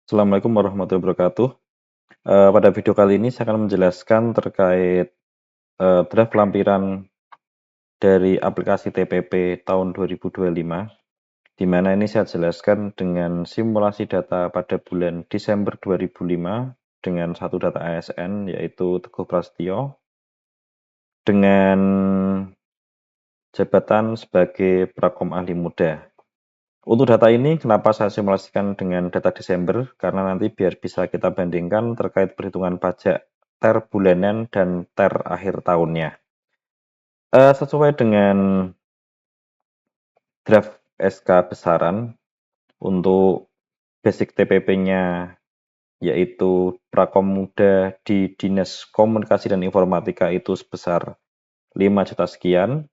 Assalamualaikum warahmatullahi wabarakatuh. Pada video kali ini saya akan menjelaskan terkait draft lampiran dari aplikasi TPP tahun 2025, di mana ini saya jelaskan dengan simulasi data pada bulan Desember 2005 dengan satu data ASN yaitu Teguh Prasetyo dengan jabatan sebagai Prakom Ahli Muda. Untuk data ini, kenapa saya simulasikan dengan data Desember? Karena nanti biar bisa kita bandingkan terkait perhitungan pajak TER bulanan dan TER akhir tahunnya. Sesuai dengan draft SK besaran, untuk basic TPP-nya yaitu Prakom Muda di Dinas Komunikasi dan Informatika itu sebesar 5 juta sekian,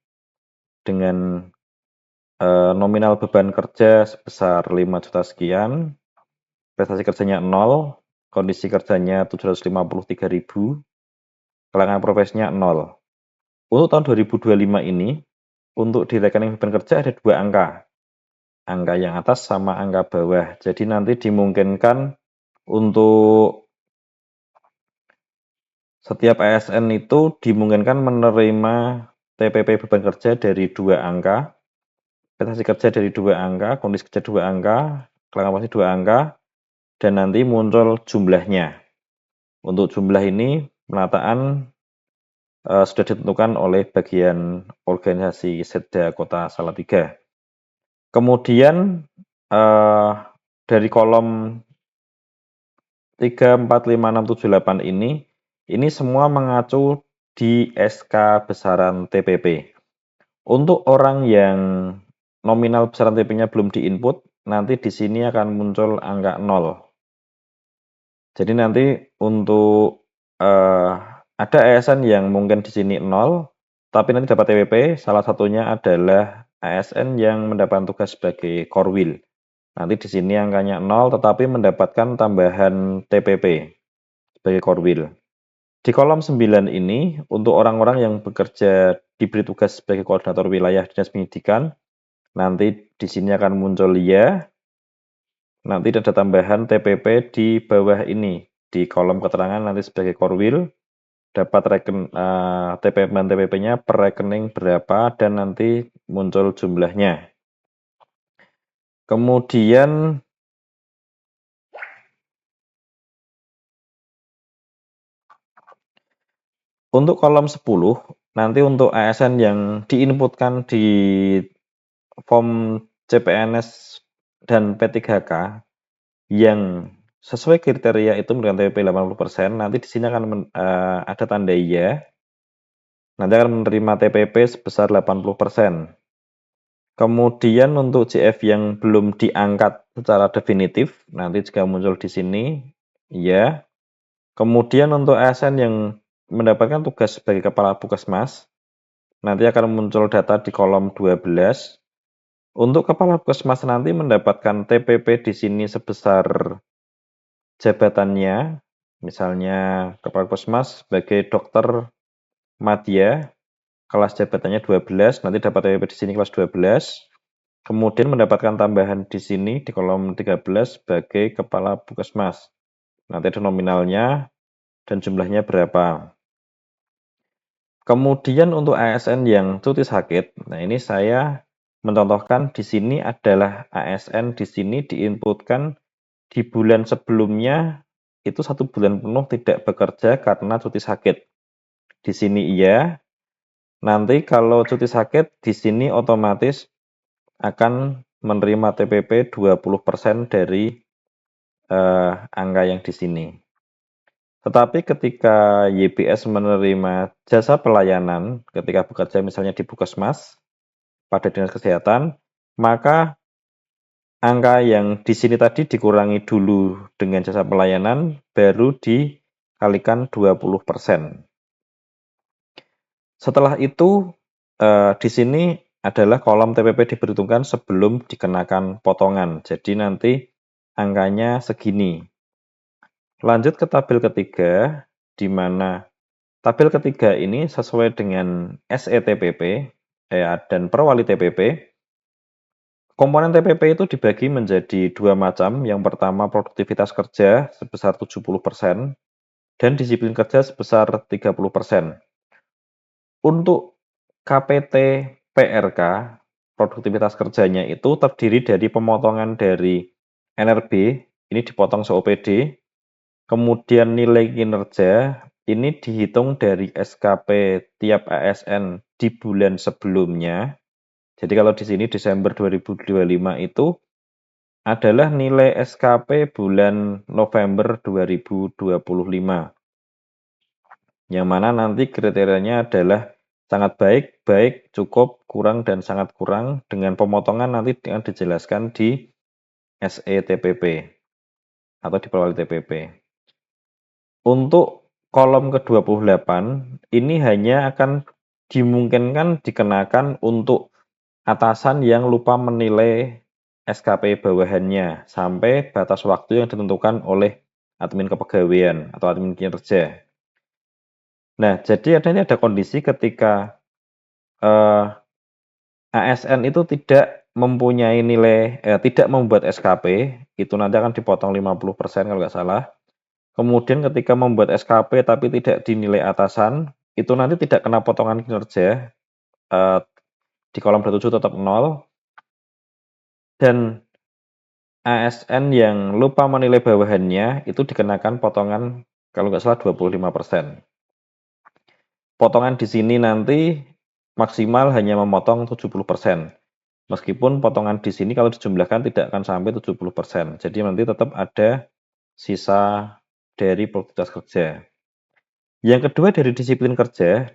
dengan nominal beban kerja sebesar 5 juta sekian, prestasi kerjanya 0, kondisi kerjanya 753.000, kalangan profesinya 0. Untuk tahun 2025 ini, untuk di rekening beban kerja ada 2 angka. Angka yang atas sama angka bawah. Jadi nanti dimungkinkan untuk setiap ASN itu dimungkinkan menerima TPP beban kerja dari 2 angka, prestasi kerja dari 2 angka, kondisi kerja 2 angka, kalangan profesi 2 angka, dan nanti muncul jumlahnya. Untuk jumlah ini penataan sudah ditentukan oleh bagian organisasi Setda Kota Salatiga. Kemudian dari kolom 3, 4, 5, 6, 7, 8 ini semua mengacu di SK besaran TPP. Untuk orang yang nominal besaran TPP-nya belum diinput, nanti di sini akan muncul angka 0. Jadi nanti untuk ada ASN yang mungkin di sini 0, tapi nanti dapat TPP, salah satunya adalah ASN yang mendapat tugas sebagai Korwil. Nanti di sini angkanya 0, tetapi mendapatkan tambahan TPP sebagai Korwil. Di kolom 9 ini, untuk orang-orang yang bekerja diberi tugas sebagai koordinator wilayah Dinas Pendidikan, nanti di sini akan muncul ya. Nanti ada tambahan TPP di bawah ini. Di kolom keterangan nanti sebagai Korwil, dapat TPP-nya per rekening berapa, dan nanti muncul jumlahnya. Kemudian untuk kolom 10, nanti untuk ASN yang diinputkan di form CPNS dan P3K yang sesuai kriteria itu mendapatkan TPP 80%, nanti di sini akan ada tanda iya. Nanti akan menerima TPP sebesar 80%. Kemudian untuk CF yang belum diangkat secara definitif, nanti juga muncul di sini, ya. Kemudian untuk ASN yang mendapatkan tugas sebagai Kepala Puskesmas, nanti akan muncul data di kolom 12. Untuk Kepala Puskesmas nanti mendapatkan TPP di sini sebesar jabatannya, misalnya Kepala Puskesmas sebagai Dokter Madya, kelas jabatannya 12, nanti dapat TPP di sini kelas 12. Kemudian mendapatkan tambahan di sini di kolom 13 sebagai Kepala Puskesmas. Nanti ada nominalnya dan jumlahnya berapa. Kemudian untuk ASN yang cuti sakit, nah ini saya mencontohkan di sini adalah ASN di sini diinputkan di bulan sebelumnya itu 1 bulan penuh tidak bekerja karena cuti sakit. Di sini iya. Nanti kalau cuti sakit di sini otomatis akan menerima TPP 20% dari angka yang di sini. Tetapi ketika YBS menerima jasa pelayanan ketika bekerja misalnya di Puskesmas pada Dinas Kesehatan, maka angka yang di sini tadi dikurangi dulu dengan jasa pelayanan, baru dikalikan 20%. Setelah itu di sini adalah kolom TPP diperhitungkan sebelum dikenakan potongan. Jadi nanti angkanya segini. Lanjut ke tabel ketiga, di mana tabel ketiga ini sesuai dengan SETPP dan Perwali TPP. Komponen TPP itu dibagi menjadi dua macam. Yang pertama produktivitas kerja sebesar 70% dan disiplin kerja sebesar 30%. Untuk KPT PRK, produktivitas kerjanya itu terdiri dari pemotongan dari NRB, ini dipotong se-OPD, kemudian nilai kinerja, ini dihitung dari SKP tiap ASN di bulan sebelumnya. Jadi kalau di sini Desember 2025 itu adalah nilai SKP bulan November 2025. Yang mana nanti kriterianya adalah sangat baik, baik, cukup, kurang, dan sangat kurang dengan pemotongan nanti akan dijelaskan di SETPP atau di perwali TPP. Untuk kolom ke-28 ini hanya akan dimungkinkan dikenakan untuk atasan yang lupa menilai SKP bawahannya sampai batas waktu yang ditentukan oleh admin kepegawaian atau admin kinerja. Nah, jadi ada kondisi ketika ASN itu tidak mempunyai nilai, tidak membuat SKP, itu nanti akan dipotong 50% kalau nggak salah. Kemudian ketika membuat SKP tapi tidak dinilai atasan, itu nanti tidak kena potongan kinerja, di kolom 27 tetap 0. Dan ASN yang lupa menilai bawahannya, itu dikenakan potongan kalau nggak salah 25%. Potongan di sini nanti maksimal hanya memotong 70%. Meskipun potongan di sini kalau dijumlahkan tidak akan sampai 70%. Jadi nanti tetap ada sisa dari produktivitas kerja. Yang kedua dari disiplin kerja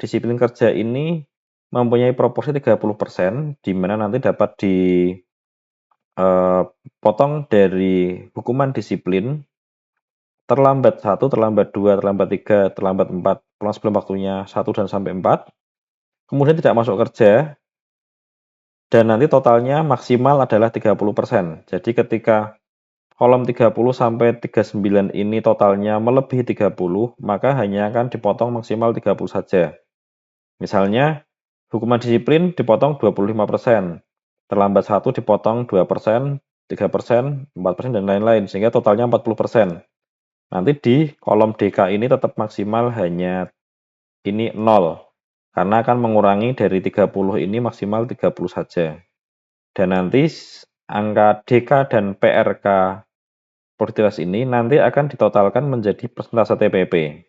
ini mempunyai proporsi 30%, di mana nanti dapat dipotong dari hukuman disiplin terlambat 1, terlambat 2, terlambat 3, terlambat 4, pulang sebelum waktunya 1 dan sampai 4, kemudian tidak masuk kerja, dan nanti totalnya maksimal adalah 30%. Jadi ketika kolom 30 sampai 39 ini totalnya melebihi 30, maka hanya akan dipotong maksimal 30 saja. Misalnya, hukuman disiplin dipotong 25%, terlambat 1 dipotong 2%, 3%, 4%, dan lain-lain, sehingga totalnya 40%. Nanti di kolom DK ini tetap maksimal hanya ini 0, karena akan mengurangi dari 30 ini maksimal 30 saja. Dan nanti angka DK dan PRK produktivitas ini nanti akan ditotalkan menjadi persentase TPP.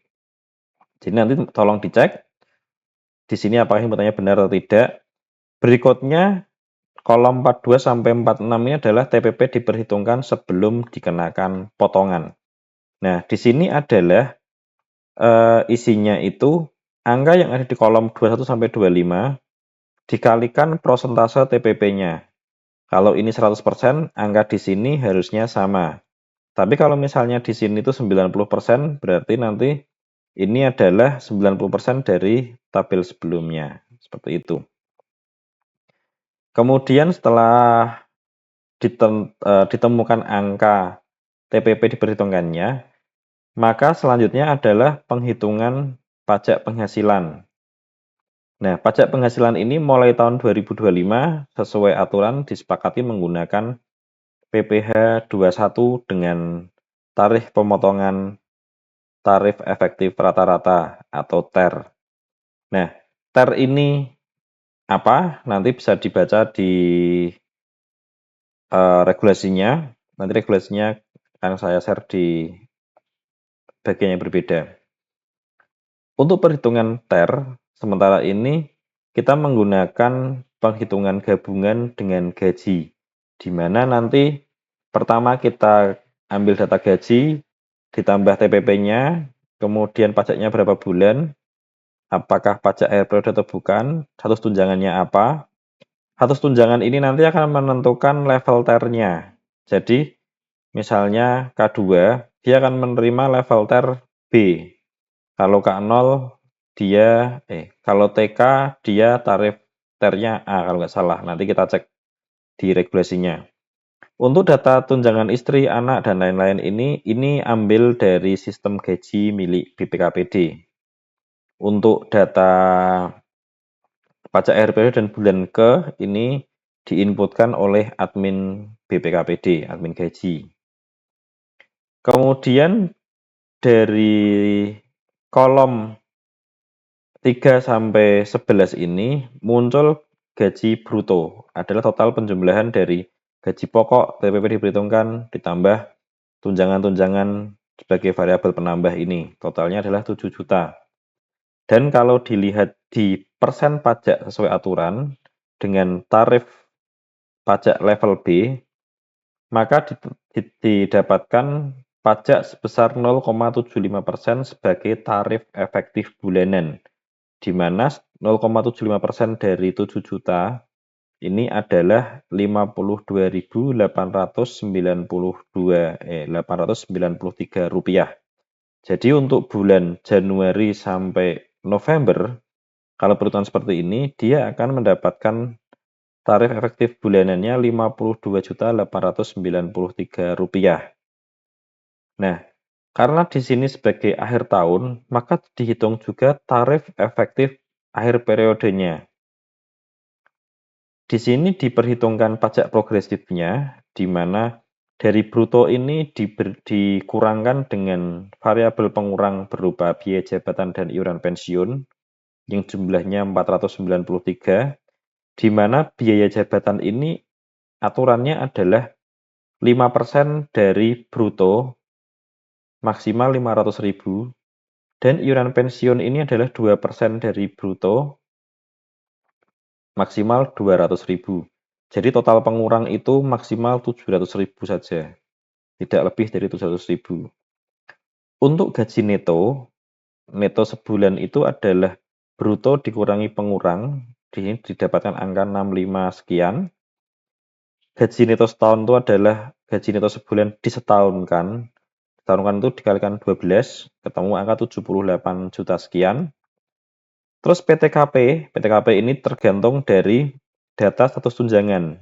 Jadi nanti tolong dicek di sini apakah inputannya benar atau tidak. Berikutnya kolom 42 sampai 46 ini adalah TPP diperhitungkan sebelum dikenakan potongan. Nah, di sini adalah isinya itu angka yang ada di kolom 21 sampai 25 dikalikan prosentase TPP-nya. Kalau ini 100%, angka di sini harusnya sama. Tapi kalau misalnya di sini itu 90%, berarti nanti ini adalah 90% dari tabel sebelumnya. Seperti itu. Kemudian setelah ditemukan angka TPP diperhitungkannya, maka selanjutnya adalah penghitungan pajak penghasilan. Nah, pajak penghasilan ini mulai tahun 2025 sesuai aturan disepakati menggunakan PPh 21 dengan tarif pemotongan tarif efektif rata-rata atau TER. Nah, TER ini apa? Nanti bisa dibaca di regulasinya. Nanti regulasinya akan saya share di bagian yang berbeda. Untuk perhitungan TER, sementara ini kita menggunakan penghitungan gabungan dengan gaji, di mana nanti pertama kita ambil data gaji, ditambah TPP-nya, kemudian pajaknya berapa bulan, apakah pajak akhir periode atau bukan, status tunjangannya apa. Status tunjangan ini nanti akan menentukan level TER-nya. Jadi, misalnya K2, dia akan menerima level TER B. Kalau K0 dia kalau TK dia tarif TER-nya A kalau nggak salah. Nanti kita cek di regulasinya. Untuk data tunjangan istri, anak, dan lain-lain ini ambil dari sistem gaji milik BPKPD. Untuk data pajak akhir periode dan bulan ke ini diinputkan oleh admin BPKPD, admin gaji. Kemudian dari kolom 3 sampai 11 ini muncul gaji bruto, adalah total penjumlahan dari gaji pokok TPP diperhitungkan ditambah tunjangan-tunjangan sebagai variabel penambah ini. Totalnya adalah 7 juta. Dan kalau dilihat di persen pajak sesuai aturan dengan tarif pajak level B, maka didapatkan pajak sebesar 0,75% sebagai tarif efektif bulanan, di mana 0,75% dari 7 juta ini adalah Rp52.893. Jadi untuk bulan Januari sampai November, kalau perhitungan seperti ini, dia akan mendapatkan tarif efektif bulanannya Rp52.893. Nah, karena di sini sebagai akhir tahun, maka dihitung juga tarif efektif akhir periodenya. Di sini diperhitungkan pajak progresifnya, di mana dari bruto ini dikurangkan dengan variabel pengurang berupa biaya jabatan dan iuran pensiun, yang jumlahnya 493, di mana biaya jabatan ini aturannya adalah 5% dari bruto, maksimal 500.000, dan iuran pensiun ini adalah 2% dari bruto, maksimal 200.000. Jadi total pengurang itu maksimal 700.000 saja, tidak lebih dari 700.000. Untuk gaji neto sebulan itu adalah bruto dikurangi pengurang, didapatkan angka 65 sekian. Gaji neto setahun itu adalah gaji neto sebulan disetahunkan. Setahunkan itu dikalikan 12, ketemu angka 78 juta sekian. Terus PTKP ini tergantung dari data status tunjangan.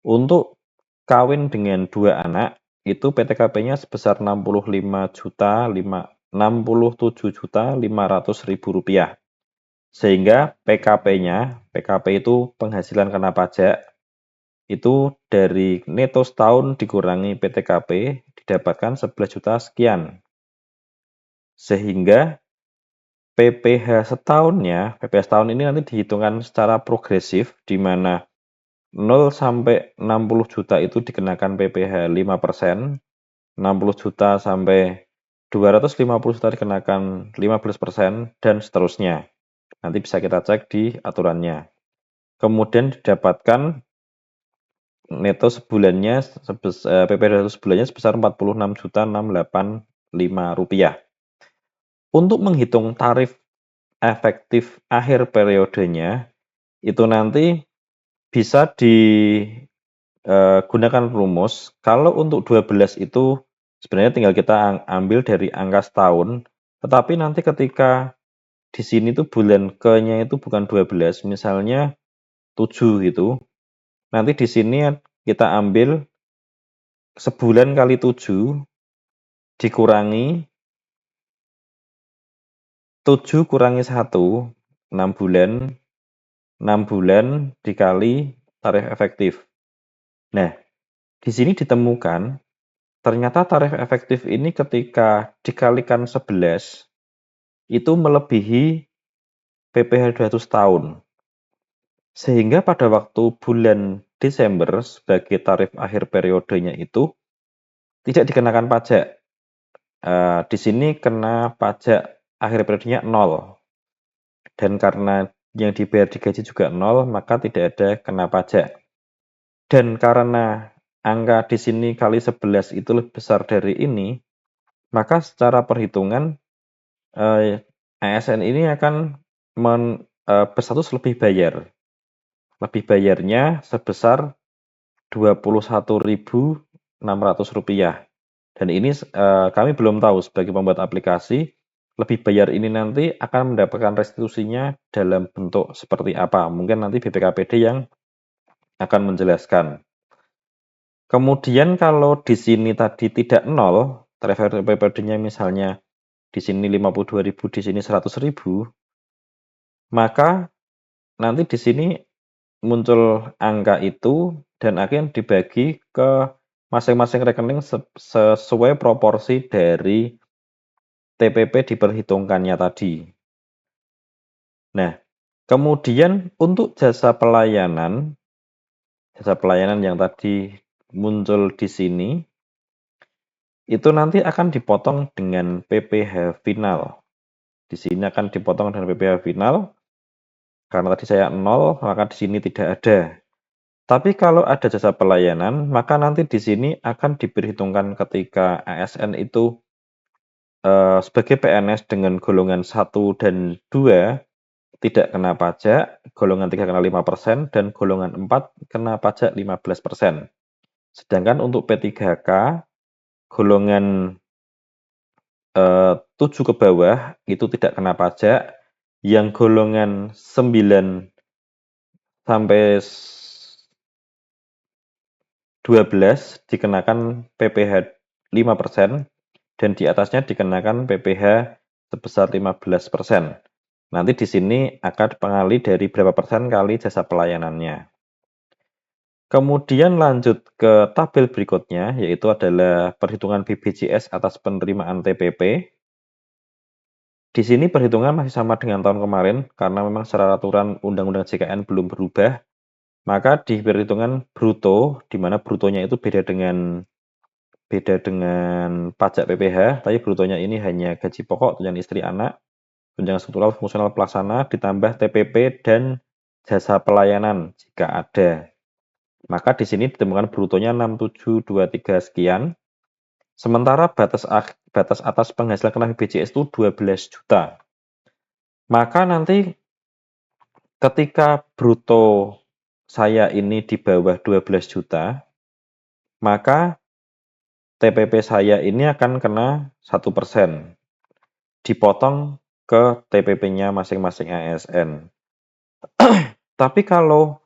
Untuk kawin dengan 2 anak, itu PTKP-nya sebesar Rp67.500.000. Sehingga PKP itu penghasilan kena pajak, itu dari neto setahun dikurangi PTKP, didapatkan 11 juta sekian. Sehingga PPh setahunnya, PPh setahun ini nanti dihitungkan secara progresif, di mana 0 sampai 60 juta itu dikenakan PPh 5%, 60 juta sampai 250 juta dikenakan 15%, dan seterusnya. Nanti bisa kita cek di aturannya. Kemudian didapatkan neto sebulannya, PPh sebulannya sebesar Rp46.685. Untuk menghitung tarif efektif akhir periodenya, itu nanti bisa digunakan rumus. Kalau untuk 12 itu sebenarnya tinggal kita ambil dari angka setahun, tetapi nanti ketika di sini tuh bulan ke-nya itu bukan 12, misalnya 7 gitu. Nanti di sini kita ambil sebulan kali 7 dikurangi 7 kurangi 1, 6 bulan. 6 bulan dikali tarif efektif. Nah, di sini ditemukan ternyata tarif efektif ini ketika dikalikan 11 itu melebihi PPh 200 tahun. Sehingga pada waktu bulan Desember sebagai tarif akhir periodenya itu tidak dikenakan pajak. Di sini kena pajak akhir periodenya 0. Dan karena yang dibayar di gaji juga 0, maka tidak ada kena pajak. Dan karena angka di sini kali 11 itu lebih besar dari ini, maka secara perhitungan ASN ini akan berstatus lebih bayar. Lebih bayarnya sebesar Rp21.600. Dan ini kami belum tahu sebagai pembuat aplikasi, lebih bayar ini nanti akan mendapatkan restitusinya dalam bentuk seperti apa. Mungkin nanti BPKPD yang akan menjelaskan. Kemudian kalau di sini tadi tidak 0, tarif PPD-nya misalnya di sini 52.000, di sini 100.000, maka nanti di sini muncul angka itu dan akan dibagi ke masing-masing rekening sesuai proporsi dari TPP diperhitungkannya tadi. Nah, kemudian untuk jasa pelayanan yang tadi muncul di sini, itu nanti akan dipotong dengan PPh final. Di sini akan dipotong dengan PPh final, karena tadi saya 0, maka di sini tidak ada. Tapi kalau ada jasa pelayanan, maka nanti di sini akan diperhitungkan ketika ASN itu sebagai PNS dengan golongan 1 dan 2 tidak kena pajak, golongan 3 kena 5%, dan golongan 4 kena pajak 15%. Sedangkan untuk P3K, golongan 7 ke bawah itu tidak kena pajak, yang golongan 9 sampai 12 dikenakan PPh 5%, dan di atasnya dikenakan PPh sebesar 15%. Nanti di sini akan pengali dari berapa persen kali jasa pelayanannya. Kemudian lanjut ke tabel berikutnya, yaitu adalah perhitungan BPJS atas penerimaan TPP. Di sini perhitungan masih sama dengan tahun kemarin, karena memang secara aturan Undang-Undang JKN belum berubah, maka di perhitungan bruto, di mana brutonya itu beda dengan pajak PPh, tapi brutonya ini hanya gaji pokok, tunjangan istri anak, tunjangan struktural fungsional pelaksana, ditambah TPP dan jasa pelayanan jika ada. Maka di sini ditemukan brutonya 6723 sekian. Sementara batas atas penghasilan kena BPJS itu 12 juta. Maka nanti ketika bruto saya ini di bawah 12 juta, maka TPP saya ini akan kena 1%. Dipotong ke TPP-nya masing-masing ASN. Tapi kalau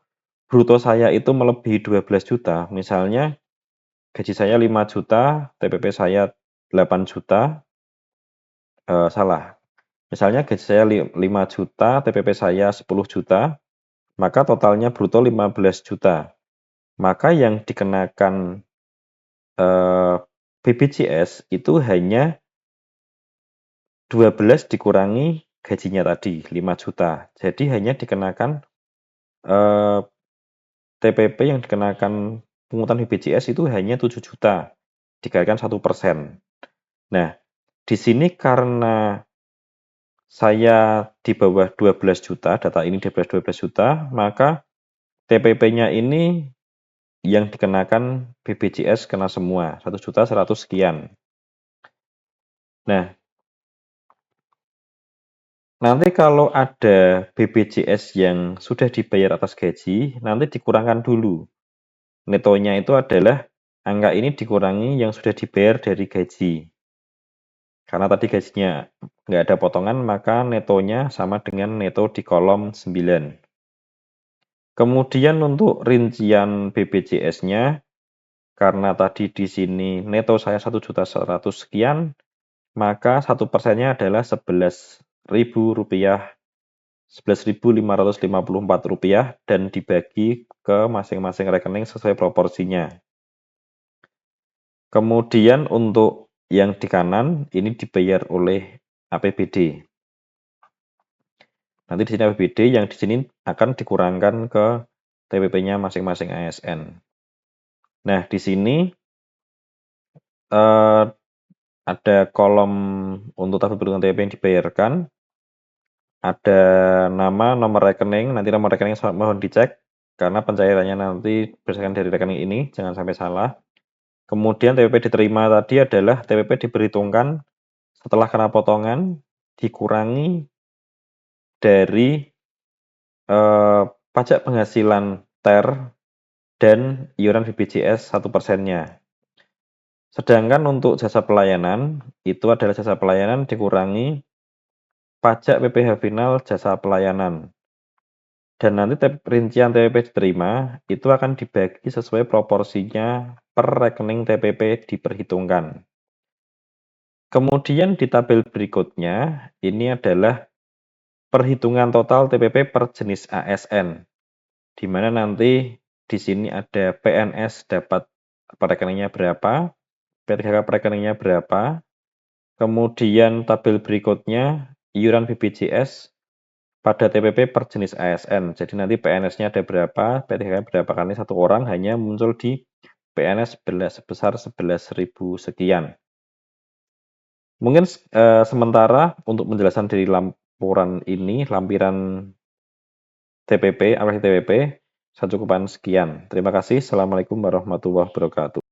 bruto saya itu melebihi 12 juta, misalnya gaji saya 5 juta, TPP saya 8 juta, salah. Misalnya gaji saya 5 juta, TPP saya 10 juta, maka totalnya bruto 15 juta. Maka yang dikenakan BPJS itu hanya 12 dikurangi gajinya tadi, 5 juta. Jadi hanya dikenakan TPP yang dikenakan pungutan BPJS itu hanya 7 juta, dikalikan 1%. Nah, di sini karena saya di bawah 12 juta, data ini di bawah 12 juta, maka TPP-nya ini yang dikenakan BPJS kena semua, 1 juta 100 sekian. Nah, nanti kalau ada BPJS yang sudah dibayar atas gaji, nanti dikurangkan dulu. Netonya itu adalah angka ini dikurangi yang sudah dibayar dari gaji. Karena tadi gajinya nggak ada potongan, maka netonya sama dengan neto di kolom 9. Kemudian untuk rincian BPJS-nya, karena tadi di sini neto saya 1.100.000 sekian, maka 1%-nya adalah Rp11.000, Rp11.554 dan dibagi ke masing-masing rekening sesuai proporsinya. Kemudian untuk yang di kanan ini dibayar oleh APBD. Nanti di sini APBD, yang di sini akan dikurangkan ke TPP-nya masing-masing ASN. Nah, di sini ada kolom untuk tabel perhitungan TPP yang dibayarkan, ada nama, nomor rekening, nanti nomor rekening mohon dicek, karena pencairannya nanti berdasarkan dari rekening ini, jangan sampai salah. Kemudian TPP diterima tadi adalah TPP diperhitungkan setelah kena potongan, dikurangi dari pajak penghasilan TER dan iuran BPJS 1%-nya. Sedangkan untuk jasa pelayanan, itu adalah jasa pelayanan dikurangi pajak PPh final jasa pelayanan. Dan nanti rincian TPP diterima, itu akan dibagi sesuai proporsinya per rekening TPP diperhitungkan. Kemudian di tabel berikutnya, ini adalah perhitungan total TPP per jenis ASN. di mana nanti di sini ada PNS dapat per rekeningnya berapa, P3K per rekeningnya berapa, kemudian tabel berikutnya iuran BPJS pada TPP per jenis ASN. Jadi nanti PNS-nya ada berapa, P3K berapa, kali satu orang hanya muncul di PNS sebesar 11.000 sekian. Mungkin sementara untuk menjelaskan dari laporan ini, lampiran TPP, aplikasi TPP, saya cukupkan sekian. Terima kasih. Assalamualaikum warahmatullahi wabarakatuh.